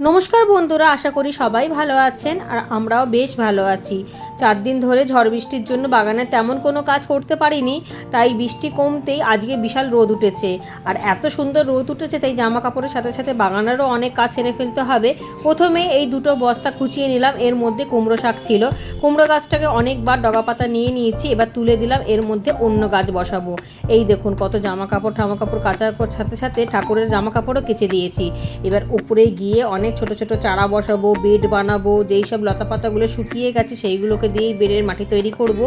নমস্কার বন্ধুরা, আশা করি সবাই ভালো আছেন আর আমরাও বেশ ভালো আছি। 4 দিন ধরে ঝড় বৃষ্টির জন্য বাগানে তেমন কোনো কাজ করতে পারিনি, তাই বৃষ্টি কমতেই আজকে বিশাল রোদ উঠেছে। আর এত সুন্দর রোদ উঠেছে তাই জামা কাপড়ের সাথে সাথে বাগানেরও অনেক কাজ সেরে ফেলতে হবে। প্রথমে এই দুটো বস্তা খুঁচিয়ে নিলাম, এর মধ্যে কুমড়ো শাক ছিল। কুমড়ো গাছটাকে অনেকবার ডগা পাতা নিয়ে নিয়েছি, এবার তুলে দিলাম, এর মধ্যে অন্য গাছ বসাবো। এই দেখুন কত জামা কাপড় কাচার সাথে সাথে ঠাকুরের জামা কাপড়ও কেচে দিয়েছি। এবার উপরে গিয়ে অনেক ছোট ছোট চারা বসাবো, বেড বানাবো। যেই সব লতা পাতাগুলো শুকিয়ে গেছে সেইগুলোকে দিয়েই বেডের মাটি তৈরি করব।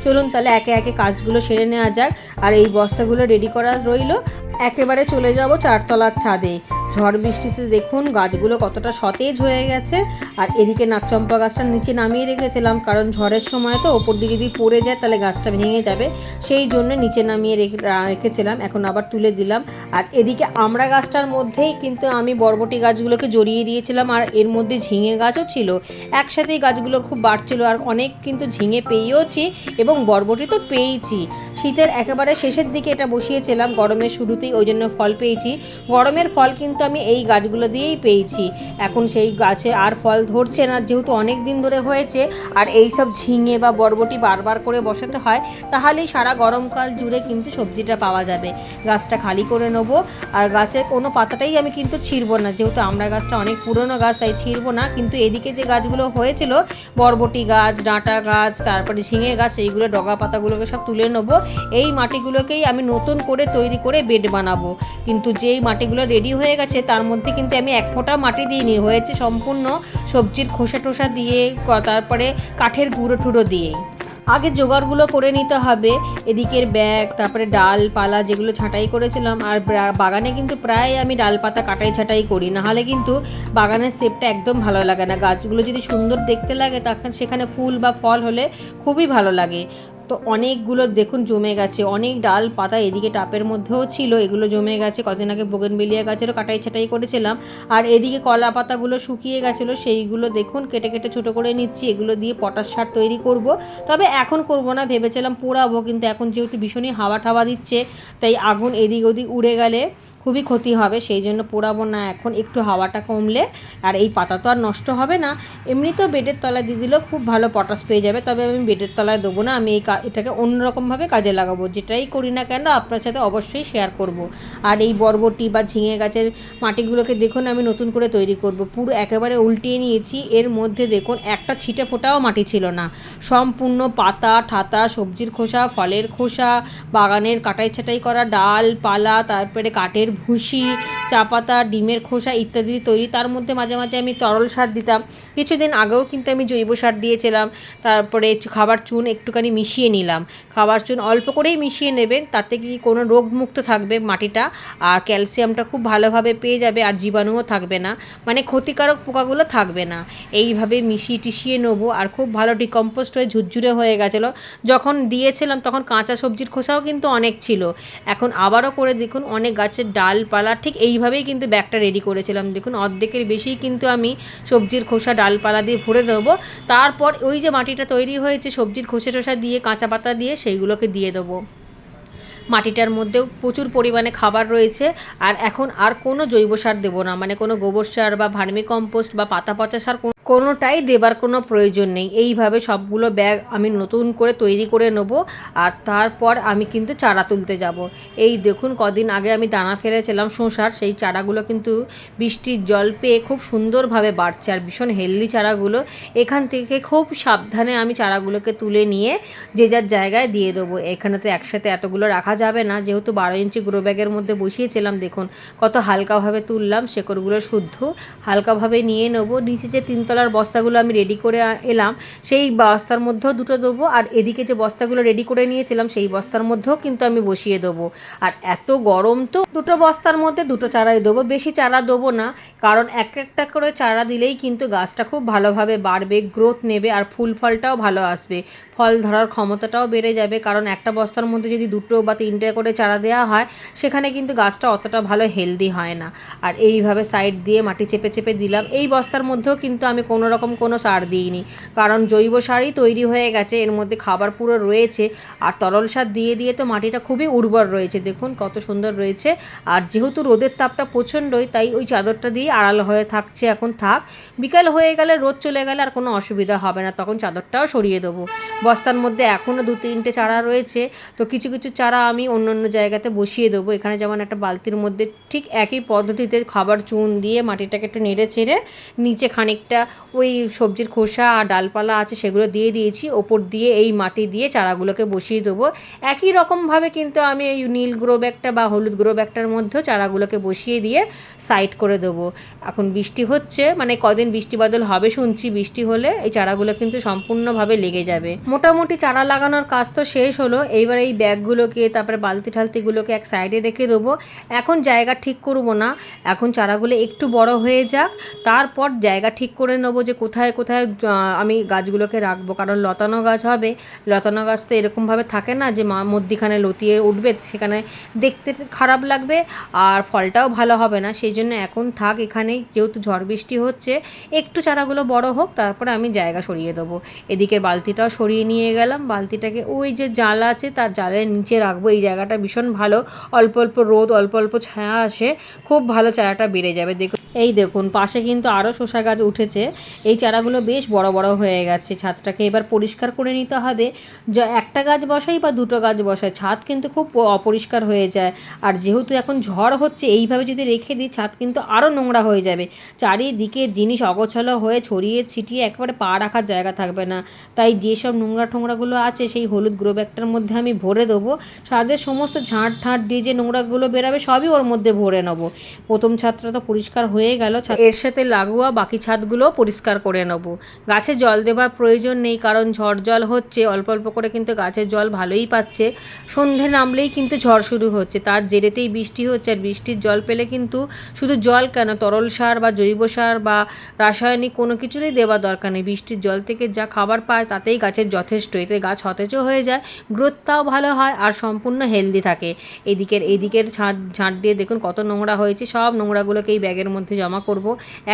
চলুন তাহলে একে একে কাজগুলো সেরে নেওয়া যাক। আর এই বস্তাগুলো রেডি করা রইল। একেবারে চলে যাব 4 তলার ছাদে। ঝড় বৃষ্টিতে দেখুন গাছগুলো কতটা সতেজ হয়ে গেছে। আর এদিকে নাকচম্পা গাছটা নিচে নামিয়ে রেখেছিলাম, কারণ ঝড়ের সময় তো ওপর দিকে যদি পড়ে যায় তাহলে গাছটা ভেঙে যাবে, সেই জন্য নিচে নামিয়ে রেখেছিলাম। এখন আবার তুলে দিলাম। আর এদিকে আমড়া গাছটার মধ্যেই কিন্তু আমি বরবটি গাছগুলোকে জড়িয়ে দিয়েছিলাম, আর এর মধ্যে ঝিঙে গাছও ছিল। একসাথেই গাছগুলো খুব বাড়ছিল, আর অনেক কিন্তু ঝিঙে পেয়েওছি এবং বরবটি তো পেয়েছি। শীতের একেবারে শেষের দিকে এটা বসিয়েছিলাম, গরমের শুরুতেই, ওই জন্য ফল পেয়েছি। গরমের ফল কিন্তু আমি এই গাছগুলো দিয়েই পেয়েছি। এখন সেই গাছে আর ফল ধরছে না, যেহেতু অনেক দিন ধরে হয়েছে। আর এই সব ঝিঙে বা বরবটি বারবার করে বসাতে হয়, তাহলেই সারা গরমকাল জুড়ে কিন্তু সবজিটা পাওয়া যাবে। গাছটা খালি করে নেবো। আর গাছের কোনো পাতাটাই আমি কিন্তু ছিঁড়বো না, যেহেতু আমড়া গাছটা অনেক পুরনো গাছ, তাই ছিঁড়বো না। কিন্তু এদিকে যে গাছগুলো হয়েছিল, বরবটি গাছ, ডাঁটা গাছ, তারপরে ঝিঙে গাছ, এইগুলো ডগা পাতাগুলোকে সব তুলে নেবো। এই মাটিগুলোকেই আমি নতুন করে তৈরি করে বেড বানাবো। কিন্তু যেই মাটিগুলো রেডি হয়ে গেছে তার মধ্যে কিন্তু আমি এক ফোঁটা মাটি দিইনি, হয়েছে সম্পূর্ণ সবজির খোসা টোসা দিয়ে, তারপরে কাঠের গুঁড়ো টুড়ো দিয়ে। আগে জোগাড়গুলো করে নিতে হবে। এদিকের ব্যাগ, তারপরে ডালপালা যেগুলো ছাঁটাই করেছিলাম। আর বাগানে কিন্তু প্রায় আমি ডালপাতা কাটাই ছাঁটাই করি, নাহলে কিন্তু বাগানের শেপটা একদম ভালো লাগে না। গাছগুলো যদি সুন্দর দেখতে লাগে তখন সেখানে ফুল বা ফল হলে খুবই ভালো লাগে। তো অনেকগুলো দেখুন জমে গেছে, অনেক ডাল পাতা এদিকে টাপের মধ্যেও ছিল, এগুলো জমে গেছে। কদিন আগে বোগেনভেলিয়া গাছেরও কাটাই ছাঁটাই করেছিলাম। আর এদিকে কলা পাতাগুলো শুকিয়ে গেছিলো, সেইগুলো দেখুন কেটে কেটে ছোটো করে নিচ্ছি। এগুলো দিয়ে পটাশ সার তৈরি করব। তবে এখন করব না, ভেবেছিলাম পোড়াবো, কিন্তু এখন যেহেতু ভীষণই হাওয়া ঠাওয়া দিচ্ছে, তাই আগুন এদিক ওদিক উড়ে গেলে খুবই ক্ষতি হবে, সেই জন্য পোড়াবো না এখন, একটু হাওয়াটা কমলে। আর এই পাতা তো আর নষ্ট হবে না, এমনিতেও বেডের তলায় দিয়ে দিলেও খুব ভালো পটাশ পেয়ে যাবে। তবে আমি বেডের তলায় দেবো না, আমি এটাকে অন্যরকমভাবে কাজে লাগাবো। যেটাই করি না কেন আপনার সাথে অবশ্যই শেয়ার করব। আর এই বরবটি বা ঝিঙে গাছের মাটিগুলোকে দেখুন আমি নতুন করে তৈরি করব। পুরো একেবারে উল্টিয়ে নিয়েছি, এর মধ্যে দেখুন একটা ছিটে ফোটাও মাটি ছিল না। সম্পূর্ণ পাতা ঠাতা, সবজির খোসা, ফলের খোসা, বাগানের কাটাই ছাঁটাই করা ডাল পালা, তারপরে কাঠের ভুসি, চা পাতা, ডিমের খোসা ইত্যাদি তৈরি। তার মধ্যে মাঝে মাঝে আমি তরল সার দিতাম। কিছুদিন আগেও কিন্তু আমি জৈব সার দিয়েছিলাম। তারপরে খাবার চুন একটুখানি মিশিয়ে নিলাম। খাবার চুন অল্প করেই মিশিয়ে নেবেন, তাতে কি কোনো রোগমুক্ত থাকবে মাটিটা, আর ক্যালসিয়ামটা খুব ভালোভাবে পেয়ে যাবে, আর জীবাণুও থাকবে না, মানে ক্ষতিকারক পোকাগুলো থাকবে না। এইভাবে মিশিয়ে টিশিয়ে নেবো। আর খুব ভালো ডিকম্পোস্ট হয়ে ঝুরঝুরে হয়ে গেছিলো। যখন দিয়েছিলাম তখন কাঁচা সবজির খোসাও কিন্তু অনেক ছিল। এখন আবারও করে দেখুন অনেক গাছের ডালপালা ঠিক এইভাবেই কিন্তু ব্যাগটা রেডি করেছিলাম। দেখুন অর্ধেকের বেশিই কিন্তু আমি সবজির খোসা ডালপালা দিয়ে ভরে দেবো। তারপর ওই যে মাটিটা তৈরি হয়েছে সবজির খোসা টোসা দিয়ে, কাঁচা পাতা দিয়ে, সেইগুলোকে দিয়ে দেবো। মাটিটার মধ্যেও প্রচুর পরিমাণে খাবার রয়েছে। আর এখন আর কোনো জৈব সার দেবো না, মানে কোনো গোবর সার বা ভার্মি কম্পোস্ট বা পাতা পচা সার কোনোটাই দেবার কোনো প্রয়োজন নেই। এইভাবে সবগুলো ব্যাগ আমি নতুন করে তৈরি করে নেব। আর তারপর আমি কিন্তু চারা তুলতে যাব। এই দেখুন কদিন আগে আমি দানা ফেলেছিলাম শসার, সেই চারাগুলো কিন্তু বৃষ্টির জল পেয়ে খুব সুন্দরভাবে বাড়ছে, আর ভীষণ হেলদি চারাগুলো। এখান থেকে খুব সাবধানে আমি চারাগুলোকে তুলে নিয়ে যে যার জায়গায় দিয়ে দেবো। এখানে তো একসাথে এতগুলো রাখা যাবে না, যেহেতু 12 ইঞ্চি গ্রো ব্যাগের মধ্যে বসিয়েছিলাম। দেখুন কত হালকাভাবে তুললাম, শেকড়গুলো শুদ্ধ হালকাভাবে নিয়ে নেবো। নিচে যে 3 তলার বস্তাগুলো আমি রেডি করে এলাম, সেই বস্তার মধ্যেও দুটো দেবো। আর এদিকে যে বস্তাগুলো রেডি করে নিয়েছিলাম সেই বস্তার মধ্যেও কিন্তু আমি বসিয়ে দেবো। আর এত গরম তো দুটো বস্তার মধ্যে দুটো চারাই দেবো, বেশি চারা দেবো না, কারণ একটা করে চারা দিলেই কিন্তু গাছটা খুব ভালোভাবে বাড়বে, গ্রোথ নেবে, আর ফুল ফলটাও ভালো আসবে, ফল ধরার ক্ষমতাটাও বেড়ে যাবে। কারণ একটা বস্তার মধ্যে যদি 2 বা 3টে করে চারা দেওয়া হয়, সেখানে কিন্তু গাছটা অতটা ভালো হেলদি হয় না। আর এইভাবে সাইড দিয়ে মাটি চেপে চেপে দিলাম। এই বস্তার মধ্যেও কিন্তু আমি কোনো রকম কোনো সার দিইনি, কারণ জৈব সারই তৈরি হয়ে গেছে, এর মধ্যে খাবার পুরো রয়েছে। আর তরল সার দিয়ে দিয়ে তো মাটিটা খুবই উর্বর রয়েছে, দেখুন কত সুন্দর রয়েছে। আর যেহেতু রোদের তাপটা প্রচণ্ডই, তাই ওই চাদরটা দিয়ে আড়াল হয়ে থাকছে, এখন থাক। বিকাল হয়ে গেলে, রোদ চলে গেলে আর কোনো অসুবিধা হবে না, তখন চাদরটাও সরিয়ে দেবো। বস্তার মধ্যে এখনও 2-3টে চারা রয়েছে, তো কিছু কিছু চারা আমি অন্য অন্য জায়গাতে বসিয়ে দেবো। এখানে যেমন একটা বালতির মধ্যে ঠিক একই পদ্ধতিতে খাবার চুন দিয়ে মাটিটাকে একটু নেড়ে ছেড়ে নিচে খানিকটা ওই সবজির খোসা আর ডালপালা আছে সেগুলো দিয়ে দিয়েছি, ওপর দিয়ে এই মাটি দিয়ে চারাগুলোকে বসিয়ে দেবো। একই রকমভাবে কিন্তু আমি এই নীল গ্রো ব্যাগটা বা হলুদ গ্রো ব্যাগটার মধ্যেও চারাগুলোকে বসিয়ে দিয়ে সাইড করে দেবো। এখন বৃষ্টি হচ্ছে, মানে কদিন বৃষ্টি বাদল হবে শুনছি, বৃষ্টি হলে এই চারাগুলো কিন্তু সম্পূর্ণভাবে লেগে যাবে। মোটামুটি চারা লাগানোর কাজ তো শেষ হলো। এইবার এই ব্যাগগুলোকে, তারপরে বালতি ঠালতিগুলোকে এক সাইডে রেখে দেবো। এখন জায়গা ঠিক করবো না, এখন চারাগুলো একটু বড় হয়ে যাক, তারপর জায়গা ঠিক করে নেবো যে কোথায় কোথায় আমি গাছগুলোকে রাখবো। কারণ লতানো গাছ হবে, লতানো গাছ তো এরকমভাবে থাকে না যে মধ্যিখানে লতিয়ে উঠবে, সেখানে দেখতে খারাপ লাগবে আর ফলটাও ভালো হবে না। সেই জন্য এখন থাক এখানেই, যেহেতু ঝড় বৃষ্টি হচ্ছে, একটু চারাগুলো বড় হোক, তারপরে আমি জায়গা সরিয়ে দেবো। এদিকে বালতিটাও সরিয়ে নিয়ে গেলাম, বালতিটাকে ওই যে জাল আছে তার জালের নিচে রাখবো। এই জায়গাটা ভীষণ ভালো, অল্প অল্প রোদ, অল্প অল্প ছায়া আসে, খুব ভালো চারাটা বেড়ে যাবে। দেখুন, এই দেখুন পাশে কিন্তু আরও শসা গাছ উঠেছে। এই চারাগুলো বেশ বড় বড় হয়ে গেছে। ছাদটাকে এবার পরিষ্কার করে নিতে হবে। যা একটা গাছ বসাই বা দুটো গাছ বসাই, ছাদ কিন্তু খুব অপরিষ্কার হয়ে যায়। আর যেহেতু এখন ঝড় হচ্ছে, এইভাবে যদি রেখে দিই ছাদ কিন্তু আরও নোংরা হয়ে যাবে। চারিদিকে জিনিস অগোছালো হয়ে ছড়িয়ে ছিটিয়ে একেবারে পা রাখার জায়গা থাকবে না। তাই যেসব নোংরা ঠোংরাগুলো আছে সেই হলুদ গ্রো ব্যাগটার মধ্যে আমি ভরে দেবো। ছাদের সমস্ত ঝাঁট ঠাঁট দিয়ে যে নোংরাগুলো বেরাবে সবই ওর মধ্যে ভরে নেবো। প্রথম ছাদটা তো পরিষ্কার হয়ে গেল, এর সাথে লাগোয়া বাকি ছাদগুলোও পরিষ্কার করে নেবো। গাছে জল দেওয়ার প্রয়োজন নেই, কারণ ঝড় জল হচ্ছে, অল্প অল্প করে কিন্তু গাছের জল ভালোই পাচ্ছে। সন্ধে নামলেই কিন্তু ঝড় শুরু হচ্ছে, তার জেরেতেই বৃষ্টি হচ্ছে। আর বৃষ্টির জল পেলে কিন্তু শুধু জল কেন, তরল সার বা জৈব সার বা রাসায়নিক কোনো কিছুরই দেওয়া দরকার নেই। বৃষ্টির জল থেকে যা খাবার পায় তাতেই গাছের যথেষ্ট, এতে গাছ সতেজও হয়ে যায়, গ্রোথটাও ভালো হয় আর সম্পূর্ণ হেলদি থাকে। এইদিকের ঝাঁট দিয়ে দেখুন কত নোংরা হয়েছে, সব নোংরাগুলোকে এই ব্যাগের মধ্যে জমা করব।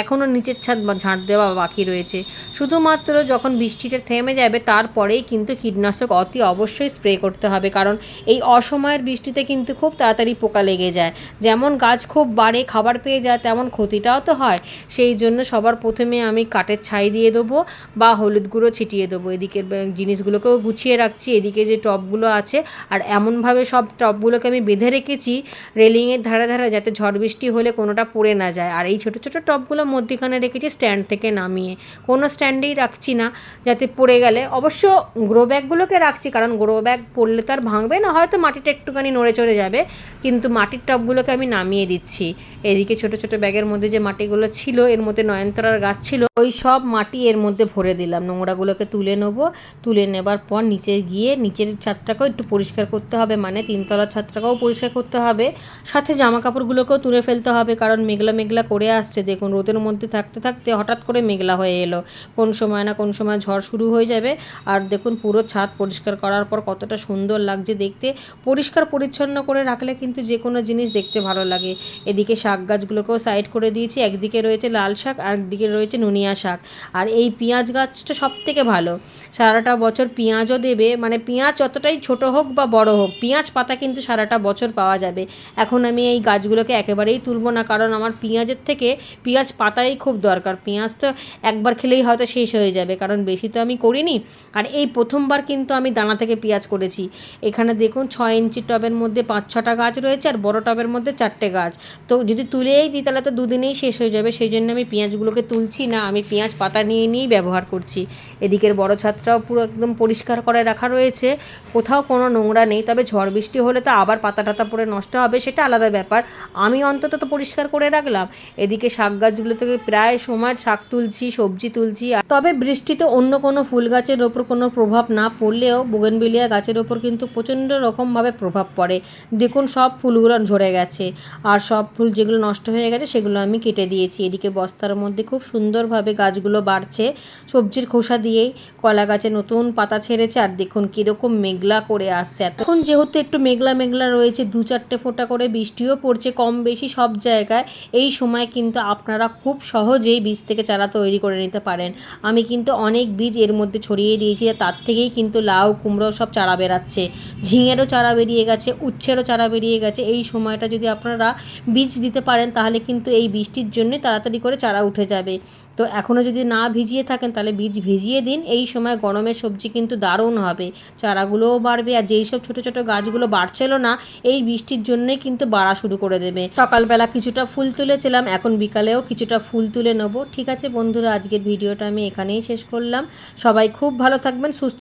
এখনও নিচের ছাদ ঝাঁট দেওয়া বাকি রয়েছে। শুধুমাত্র যখন বৃষ্টিটা থেমে যাবে তারপরেই কিন্তু কীটনাশক অতি অবশ্যই স্প্রে করতে হবে, কারণ এই অসময়ের বৃষ্টিতে কিন্তু খুব তাড়াতাড়ি পোকা লেগে যায়। যেমন গাছ খুব বাড়ে, খাবার পেয়ে যায়, তেমন ক্ষতিটাও তো হয়। সেই জন্য সবার প্রথমে আমি কাঠের ছাই দিয়ে দেবো বা হলুদ গুঁড়ো ছিটিয়ে দেবো। এদিকের জিনিসগুলোকেও গুছিয়ে রাখছি, এদিকে যে টবগুলো আছে, আর এমনভাবে সব টবগুলোকে আমি বেঁধে রেখেছি রেলিংয়ের ধারে ধারে, যাতে ঝড় বৃষ্টি হলে কোনোটা পড়ে না যায়। আর এই ছোটো ছোটো টবগুলো মধ্যিখানে রেখেছি স্ট্যান্ড থেকে নামিয়ে, কোনো স্ট্যান্ডেই রাখছি না যাতে পড়ে গেলে। অবশ্য গ্রো ব্যাগগুলোকে রাখছি, কারণ গ্রো ব্যাগ পড়লে তো আর ভাঙবে না, হয়তো মাটিটা একটুখানি নড়ে চড়ে যাবে, কিন্তু মাটির টবগুলোকে আমি নামিয়ে দিচ্ছি। এদিকে ছোটো ছোটো ব্যাগের মধ্যে যে মাটিগুলো ছিল, এর মধ্যে নয়নতারার গাছ ছিল, ওই সব মাটি এর মধ্যে ভরে দিলাম। নোংরাগুলোকে তুলে নেবো, তুলে নেবার পর নিচে গিয়ে নিচের ছাদটাকেও একটু পরিষ্কার করতে হবে, মানে তিনতলার ছাদটাকেও পরিষ্কার করতে হবে, সাথে জামা কাপড়গুলোকেও তুলে ফেলতে হবে, কারণ মেঘলা মেঘলা করে আসছে। দেখুন রোদের মধ্যে থাকতে থাকতে হঠাৎ করে মেঘলা হয়ে এলো, কোন সময় না কোন সময় ঝড় শুরু হয়ে যাবে। আর দেখুন পুরো ছাদ পরিষ্কার করার পর কতটা সুন্দর লাগছে দেখতে। পরিষ্কার পরিচ্ছন্ন করে রাখলে কিন্তু যে কোনো জিনিস দেখতে ভালো লাগে। এদিকে শাক গাছগুলোকেও সাইড করে দিয়েছি, একদিকে রয়েছে লাল শাক আর একদিকে রয়েছে নুনিয়া শাক। আর এই পেঁয়াজ গাছটা সব থেকে ভালো, সারাটা বছর পেঁয়াজও দেবে, মানে পেঁয়াজ যতটাই ছোট হোক বা বড় হোক, পেঁয়াজ পাতা কিন্তু সারাটা বছর পাওয়া যাবে। এখন আমি এই গাছগুলোকে একেবারেই তুলব না, কারণ আমার পেঁয়াজের থেকে পেঁয়াজ পাতাই খুব দরকার। পেঁয়াজ তো একবার খেলেই হয়তো শেষ হয়ে যাবে, কারণ বেশি তো আমি করিনি। আর এই প্রথমবার কিন্তু আমি দানা থেকে পেঁয়াজ করেছি। এখানে দেখুন 6 ইঞ্চি টবের মধ্যে 5-6টা গাছ রয়েছে, আর বড় টবের মধ্যে 4টে গাছ। তো যদি তুলেই দিই তাহলে তো দুদিনেই শেষ হয়ে যাবে, সেই জন্য আমি পেঁয়াজগুলোকে তুলছি না, আমি পেঁয়াজ পাতা নিয়েই ব্যবহার করছি। এদিকের বড় ছাদটাও পুরো একদম পরিষ্কার করে রাখা রয়েছে, কোথাও কোনো নোংরা নেই। তবে ঝড় বৃষ্টি হলে তো আবার পাতা টাতা পড়ে নষ্ট হবে, সেটা আলাদা ব্যাপার। আমি অন্তত তো পরিষ্কার করে রাখলাম। এদিকে শাক গাছগুলো থেকে প্রায় সময় শাক তুলছি, সবজি তুলছি। তবে বৃষ্টিতে অন্য কোনো ফুল গাছের ওপর কোনো প্রভাব না পড়লেও বোগেনভিলিয়া গাছের ওপর কিন্তু প্রচণ্ড রকমভাবে প্রভাব পড়ে। দেখুন সব ফুলগুলো ঝরে গেছে, আর সব ফুল যেগুলো নষ্ট হয়ে গেছে সেগুলো আমি কেটে দিয়েছি। এদিকে বস্তার মধ্যে খুব সুন্দরভাবে গাছগুলো বাড়ছে সবজির খোসা দিয়েই। কলা গাছে নতুন পাতা ছেড়েছে, আর দেখুন কীরকম মেঘলা করে আসছে। এখন যেহেতু একটু মেঘলা মেঘলা রয়েছে, 2-4টে ফোঁটা করে বৃষ্টিও পড়ছে কম বেশি সব জায়গায়। এই সময় কিন্তু আপনারা খুব সহজেই বীজ থেকে চারা চারা তৈরি করে নিতে পারেন। আমি কিন্তু অনেক বীজ এর মধ্যে ছড়িয়ে দিয়েছি, তার থেকেই কিন্তু লাউ কুমড়ো সব চারা বেরাচ্ছে, ঝিঙেরও চারা বেরিয়ে গেছে, উচ্ছেরও চারা বেরিয়ে গেছে। এই সময়টা যদি আপনারা বীজ দিতে পারেন তাহলে কিন্তু এই বৃষ্টির জন্যে তাড়াতাড়ি করে চারা উঠে যাবে। তো এখনও যদি না ভিজিয়ে থাকেন তাহলে বীজ ভিজিয়ে দিন। এই সময় গরমের সবজি কিন্তু দারুণ হবে, চারাগুলোও বাড়বে, আর যেই সব ছোটো ছোটো গাছগুলো বাড়ছিল না এই বৃষ্টির জন্যই কিন্তু বাড়া শুরু করে দেবে। সকালবেলা কিছুটা ফুল তুলেছিলাম, এখন বিকালেও কিছুটা ফুল তুলে নেবো। ঠিক আছে বন্ধুরা, আজকের ভিডিওটা আমি এখানেই শেষ করলাম। সবাই খুব ভালো থাকবেন, সুস্থ